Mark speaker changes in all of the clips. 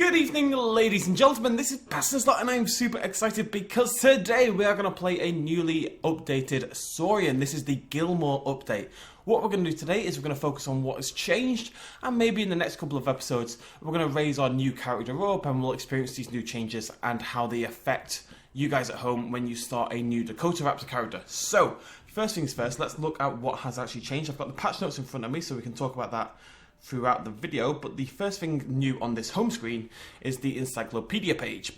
Speaker 1: Good evening, ladies and gentlemen, this is BestInSlot and I'm super excited because today we are going to play a newly updated Saurian. This is the Gilmore update. What we're going to do today is we're going to focus on what has changed, and maybe in the next couple of episodes we're going to raise our new character up and we'll experience these new changes and how they affect you guys at home when you start a new Dakotaraptor character. So, first things first, let's look at what has actually changed. I've got the patch notes in front of me so we can talk about that throughout the video, but the first thing new on this home screen is the encyclopedia page.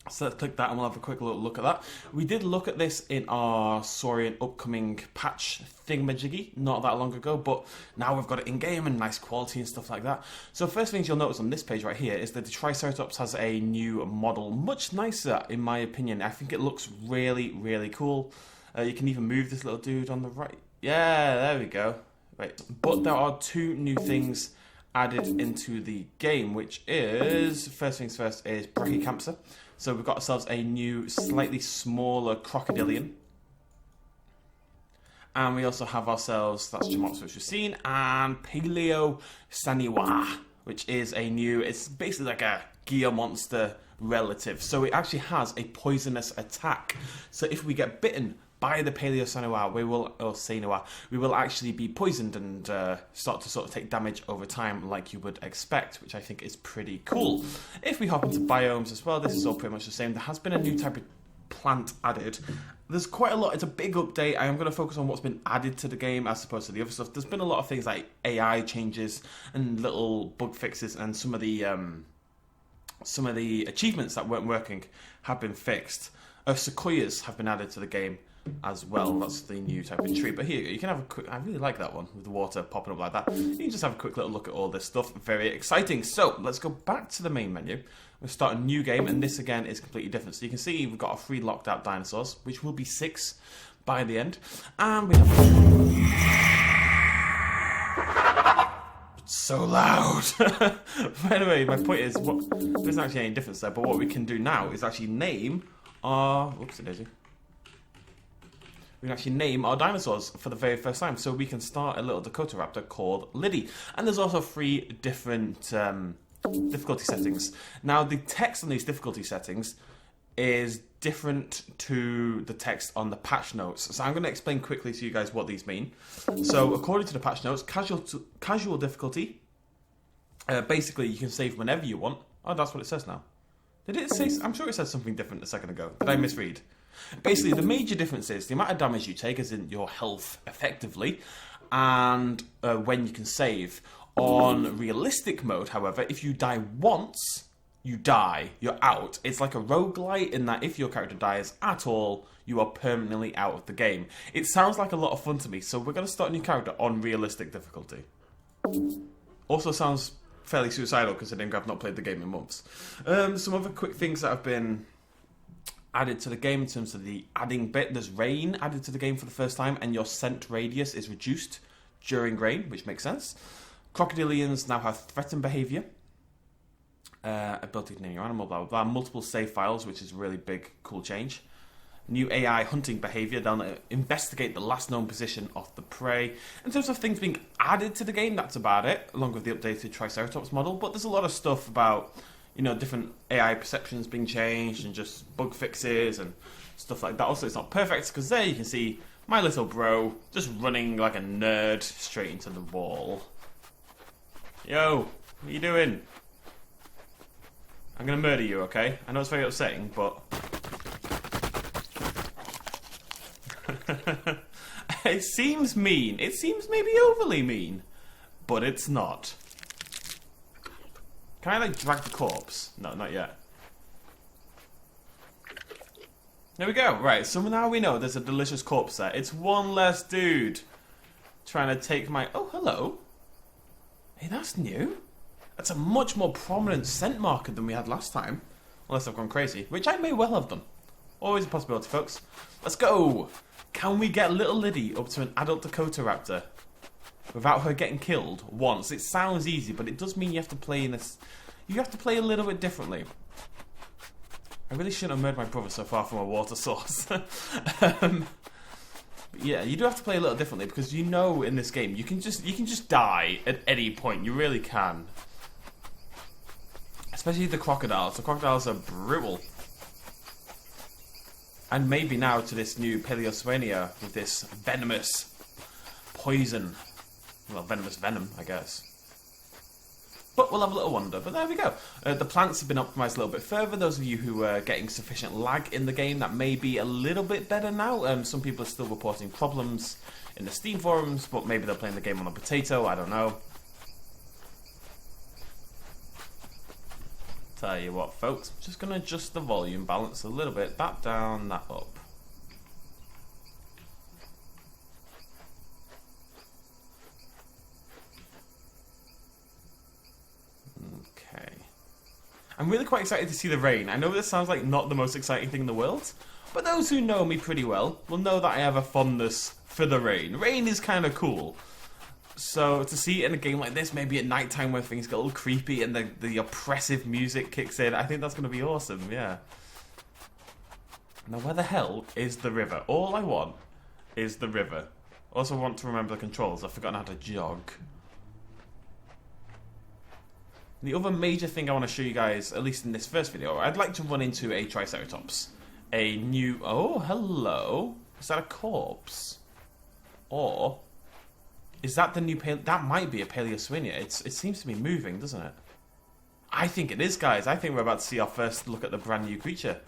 Speaker 1: So let's click that and we'll have a quick look at that. We did look at this in our Saurian upcoming patch thingamajiggy not that long ago, but now we've got it in game and nice quality and stuff like that. So first things you'll notice on this page right here is that the Triceratops has a new model, much nicer in my opinion. I think it looks really cool. You can even move this little dude on the right. Yeah, there we go. Right. But there are two new things added into the game, which is, first things first, is Pachycephalosaurus. So we've got ourselves a new, slightly smaller crocodilian. And we also have ourselves, that's Jamops, which we've seen, and Paleosaniwa, which is a new, it's basically like a gear monster relative. So it actually has a poisonous attack. So if we get bitten by the Paleosaniwa, we will actually be poisoned and start to sort of take damage over time like you would expect, which I think is pretty cool. If we hop into biomes as well, this is all pretty much the same. There has been a new type of plant added. There's quite a lot, it's a big update. I am going to focus on what's been added to the game as opposed to the other stuff. There's been a lot of things like AI changes and little bug fixes, and some of the achievements that weren't working have been fixed. Sequoias have been added to the game as well. That's the new type of tree. But here you can have a quick, I really like that one with the water popping up like that. You can just have a quick little look at all this stuff. Very exciting. So let's go back to the main menu. We'll start a new game, and this again is completely different. So you can see we've got our 3 locked out dinosaurs, which will be 6 by the end. And we have so loud. But anyway, my point is, there isn't actually any difference there, but what we can do now is actually name our, whoopsie daisy. We can actually name our dinosaurs for the very first time. So we can start a little Dakotaraptor called Liddy. And there's also 3 different difficulty settings. Now, the text on these difficulty settings is different to the text on the patch notes. So I'm going to explain quickly to you guys what these mean. So according to the patch notes, casual difficulty, basically you can save whenever you want. Oh, that's what it says now. Did it say? I'm sure it said something different a second ago. Did I misread? Basically, the major difference is the amount of damage you take, as in your health, effectively, and when you can save. On realistic mode, however, if you die once, you die. You're out. It's like a roguelite in that if your character dies at all, you are permanently out of the game. It sounds like a lot of fun to me, so we're going to start a new character on realistic difficulty. Also sounds fairly suicidal considering I've not played the game in months. Some other quick things that have been added to the game in terms of the adding bit. There's rain added to the game for the first time, and your scent radius is reduced during rain, which makes sense. Crocodilians now have threatened behaviour, ability to name your animal, blah blah blah. Multiple save files, which is a really big, cool change. New AI hunting behaviour, they'll investigate the last known position of the prey. In terms of things being added to the game, that's about it, along with the updated Triceratops model. But there's a lot of stuff about, you know, different AI perceptions being changed and just bug fixes and stuff like that. Also, it's not perfect because there you can see my little bro just running like a nerd straight into the wall. Yo, what are you doing? I'm going to murder you, okay? I know it's very upsetting, but it seems mean. It seems maybe overly mean, but it's not. Can I, like, drag the corpse? No, not yet. There we go. Right, so now we know there's a delicious corpse there. It's one less dude trying to take my... Oh, hello. Hey, that's new. That's a much more prominent scent marker than we had last time. Unless I've gone crazy, which I may well have done. Always a possibility, folks. Let's go. Can we get little Liddy up to an adult Dakotaraptor without her getting killed once? It sounds easy, but it does mean you have to play in this. You have to play a little bit differently. I really shouldn't have murdered my brother so far from a water source. Yeah, you do have to play a little differently because you know in this game you can just die at any point. You really can. Especially the crocodiles. The crocodiles are brutal. And maybe now to this new Paleozoania with this venomous poison. Well, venomous venom, I guess. But we'll have a little wonder. But there we go. The plants have been optimised a little bit further. Those of you who are getting sufficient lag in the game, that may be a little bit better now. Some people are still reporting problems in the Steam forums, but maybe they're playing the game on a potato. I don't know. Tell you what, folks, I'm just going to adjust the volume balance a little bit. That down, that up. Okay. I'm really quite excited to see the rain. I know this sounds like not the most exciting thing in the world, but those who know me pretty well will know that I have a fondness for the rain. Rain is kind of cool. So to see it in a game like this, maybe at night time where things get a little creepy and the oppressive music kicks in, I think that's going to be awesome, yeah. Now where the hell is the river? All I want is the river. Also want to remember the controls. I've forgotten how to jog. The other major thing I want to show you guys, at least in this first video, I'd like to run into a Triceratops. A new... Oh, hello. Is that a corpse? Or... is that the new that might be a Paleozoinia. It seems to be moving, doesn't it? I think it is, guys. I think we're about to see our first look at the brand new creature.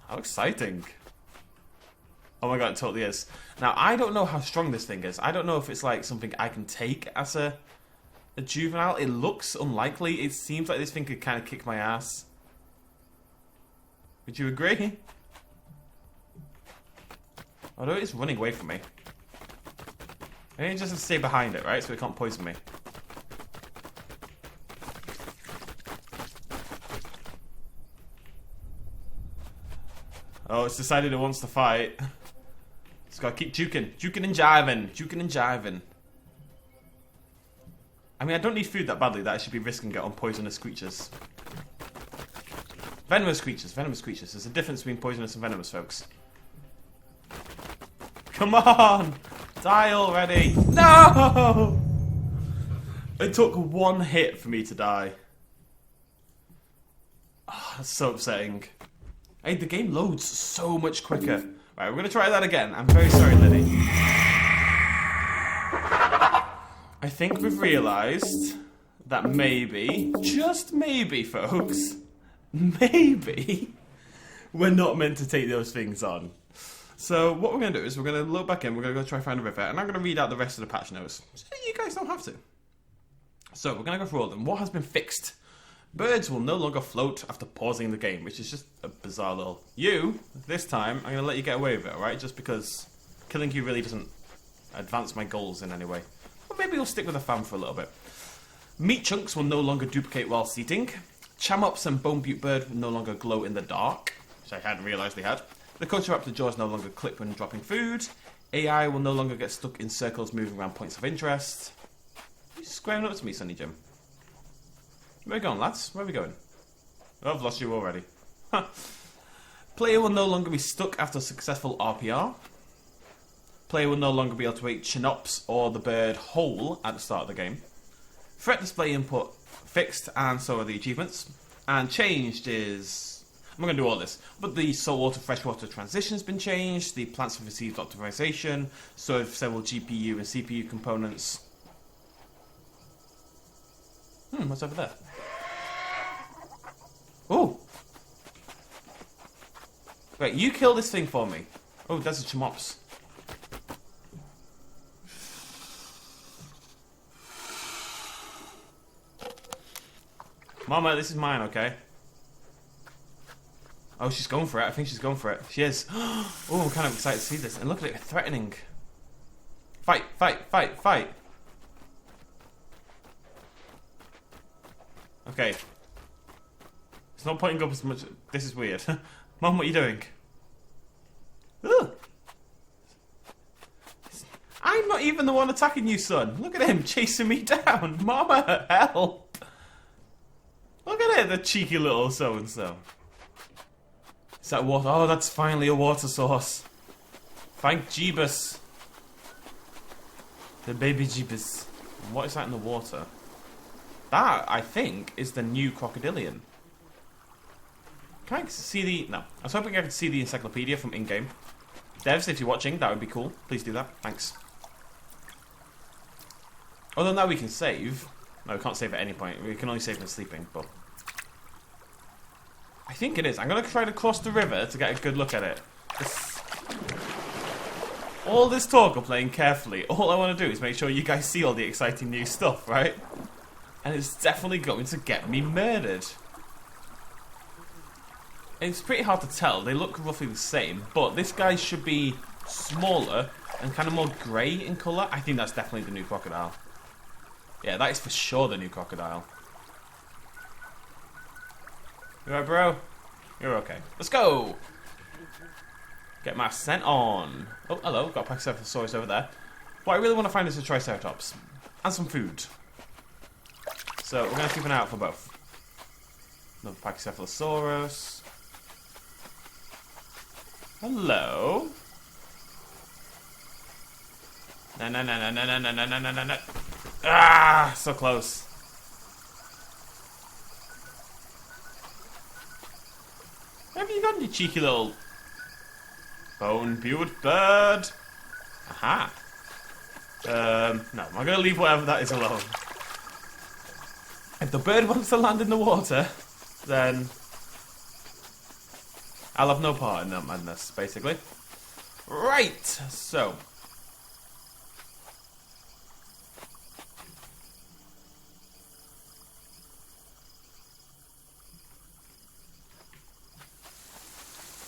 Speaker 1: How exciting. Oh my god, it totally is. Now, I don't know how strong this thing is. I don't know if it's like something I can take as a juvenile. It looks unlikely. It seems like this thing could kind of kick my ass. Would you agree? Although it's running away from me. I need just to stay behind it, right? So it can't poison me. Oh, it's decided it wants to fight. It's got to keep juking. Juking and jiving. Juking and jiving. I mean, I don't need food that badly that I should be risking it on poisonous creatures. Venomous creatures. Venomous creatures. There's a difference between poisonous and venomous, folks. Come on! Die already! No! It took one hit for me to die. Oh, that's so upsetting. Hey, the game loads so much quicker. Right, we're going to try that again. I'm very sorry, Liddy. I think we've realised that maybe, just maybe, folks, maybe, we're not meant to take those things on. So what we're going to do is we're going to look back in, we're going to go try and find a river, and I'm going to read out the rest of the patch notes, so you guys don't have to. So we're going to go through all of them. What has been fixed? Birds will no longer float after pausing the game, which is just a bizarre little... You, this time, I'm going to let you get away with it, alright? Just because killing you really doesn't advance my goals in any way. Or maybe you'll stick with a fan for a little bit. Meat chunks will no longer duplicate while eating. Chamops and bone butte bird will no longer glow in the dark, which I hadn't realised they had. The Dakotaraptor jaws no longer clip when dropping food. AI will no longer get stuck in circles moving around points of interest. You're squaring up to me, Sonny Jim. Where are we going, lads? Where are we going? Oh, I've lost you already. Player will no longer be stuck after a successful RPR. Player will no longer be able to eat chinops or the bird whole at the start of the game. Threat display input fixed, and so are the achievements. And changed is... I'm not going to do all this, but the saltwater freshwater transition has been changed, the plants have received optimization, so have several GPU and CPU components. What's over there? Oh! Wait, you kill this thing for me. Oh, there's a Chamops. Mama, this is mine, okay? Oh, she's going for it. I think she's going for it. She is. Oh, I'm kind of excited to see this. And look at it, threatening. Fight, fight, fight, fight. Okay. It's not pointing up as much. This is weird. Mom, what are you doing? Ugh. I'm not even the one attacking you, son. Look at him chasing me down. Mama, help. Look at it, the cheeky little so-and-so. Is that water? Oh, that's finally a water source. Thank Jeebus. The baby Jeebus. What is that in the water? That, I think, is the new crocodilian. Can I see the... No. I was hoping I could see the encyclopedia from in-game. Devs, if you're watching, that would be cool. Please do that. Thanks. Although now we can save. No, we can't save at any point. We can only save when sleeping, but... I think it is. I'm going to try to cross the river to get a good look at it. All this talk of playing carefully, all I want to do is make sure you guys see all the exciting new stuff, right? And it's definitely going to get me murdered. It's pretty hard to tell. They look roughly the same, but this guy should be smaller and kind of more grey in colour. I think that's definitely the new crocodile. Yeah, that is for sure the new crocodile. You alright, bro? You're okay. Let's go! Get my scent on. Oh, hello. Got a Pachycephalosaurus over there. What I really want to find is a Triceratops. And some food. So, we're going to keep an eye out for both. Another Pachycephalosaurus. Hello? No, no, no, no, no, no, no, no, no, no, no. Ah! So close. Where have you gone, you cheeky little bone-pewed bird? Aha. No, I'm going to leave whatever that is alone. If the bird wants to land in the water, then I'll have no part in that madness, basically. Right, so.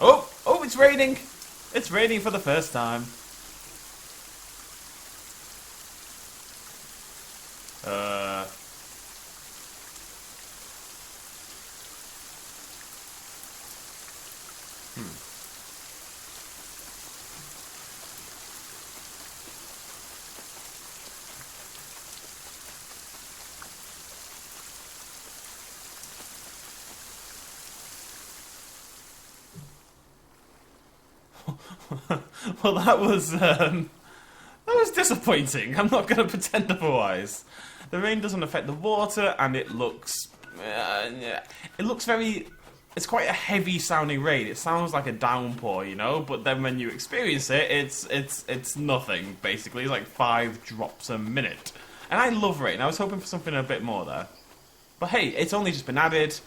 Speaker 1: Oh, it's raining! It's raining for the first time. Well, that was disappointing. I'm not going to pretend otherwise. The rain doesn't affect the water, and it looks very. It's quite a heavy sounding rain. It sounds like a downpour, you know. But then when you experience it, it's nothing. Basically, it's like 5 drops a minute. And I love rain. I was hoping for something a bit more there. But hey, it's only just been added.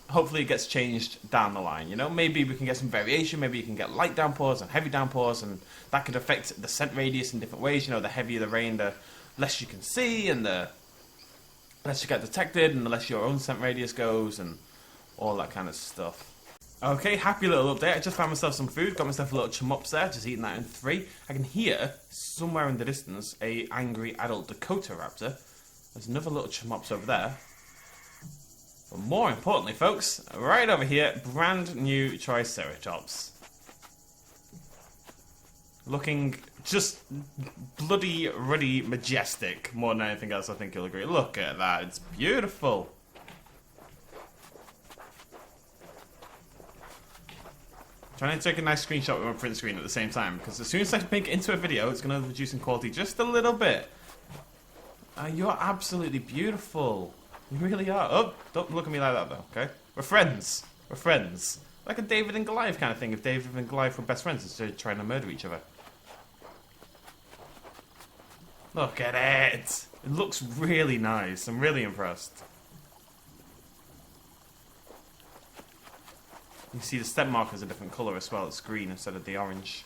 Speaker 1: Hopefully it gets changed down the line, you know? Maybe we can get some variation, maybe you can get light downpours and heavy downpours, and that could affect the scent radius in different ways. You know, the heavier the rain, the less you can see, and the less you get detected, and the less your own scent radius goes, and all that kind of stuff. Okay, happy little update. I just found myself some food, got myself a little chumups there, just eating that in 3. I can hear, somewhere in the distance, a angry adult Dakotaraptor. There's another little chumups over there. But more importantly, folks, right over here, brand new Triceratops. Looking just bloody, ruddy, majestic, more than anything else, I think you'll agree. Look at that, it's beautiful. Trying to take a nice screenshot with my print screen at the same time, because as soon as I make it into a video, it's going to reduce in quality just a little bit. You're absolutely beautiful. You really are. Oh, don't look at me like that, though, okay? We're friends. We're friends. Like a David and Goliath kind of thing, if David and Goliath were best friends instead of trying to murder each other. Look at it. It looks really nice. I'm really impressed. You see the step marker's a different colour as well. It's green instead of the orange.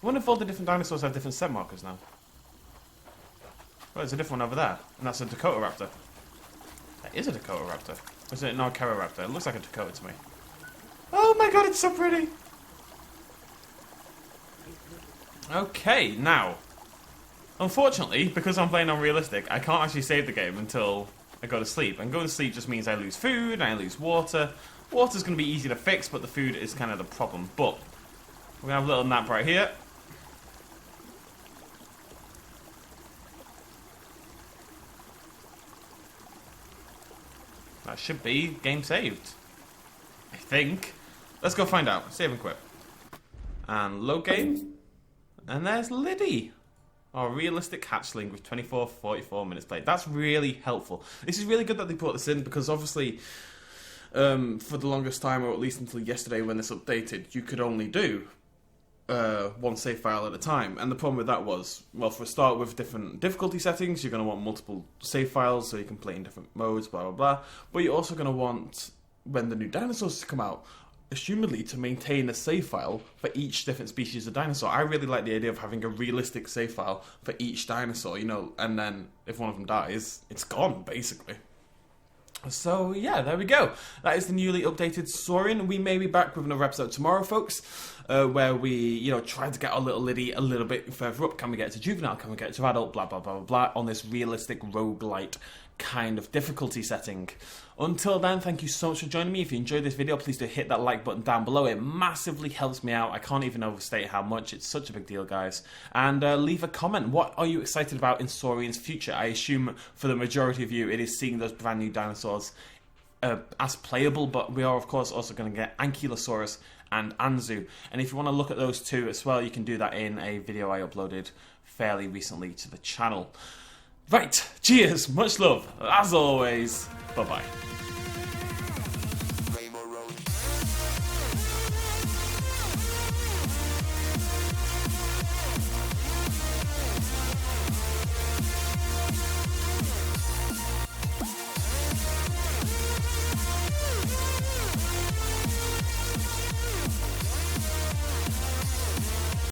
Speaker 1: I wonder if all the different dinosaurs have different step markers now. Well, there's a different one over there. And that's a Dakotaraptor. That is a Dakotaraptor. Or is it an Archaeoraptor? It looks like a Dakota to me. Oh my god, it's so pretty! Okay, now. Unfortunately, because I'm playing on realistic, I can't actually save the game until I go to sleep. And going to sleep just means I lose food, and I lose water. Water's going to be easy to fix, but the food is kind of the problem. But we're going to have a little nap right here. That should be game saved. I think. Let's go find out. Save and quit. And load game. And there's Liddy. our realistic hatchling with 44 minutes played. That's really helpful. This is really good that they put this in, because obviously, for the longest time, or at least until yesterday when this updated, you could only do one save file at a time. And the problem with that was, well, for a start, with different difficulty settings, you're going to want multiple save files so you can play in different modes, blah, blah, blah. But you're also going to want, when the new dinosaurs come out, assumedly to maintain a save file for each different species of dinosaur. I really like the idea of having a realistic save file for each dinosaur, you know, and then if one of them dies, it's gone, basically. So, yeah, there we go. That is the newly updated Saurian. We may be back with another episode tomorrow, folks, where we, you know, try to get our little Liddy a little bit further up. Can we get to juvenile? Can we get to adult? Blah, blah, blah, blah, blah, on this realistic roguelite kind of difficulty setting. Until then, thank you so much for joining me. If you enjoyed this video, please do hit that like button down below. It massively helps me out. I can't even overstate how much. It's such a big deal, guys. And leave a comment. What are you excited about in Saurian's future? I assume for the majority of you, it is seeing those brand new dinosaurs as playable, but we are, of course, also going to get Ankylosaurus and Anzu. And if you want to look at those two as well, you can do that in a video I uploaded fairly recently to the channel. Right, cheers, much love, as always, bye-bye.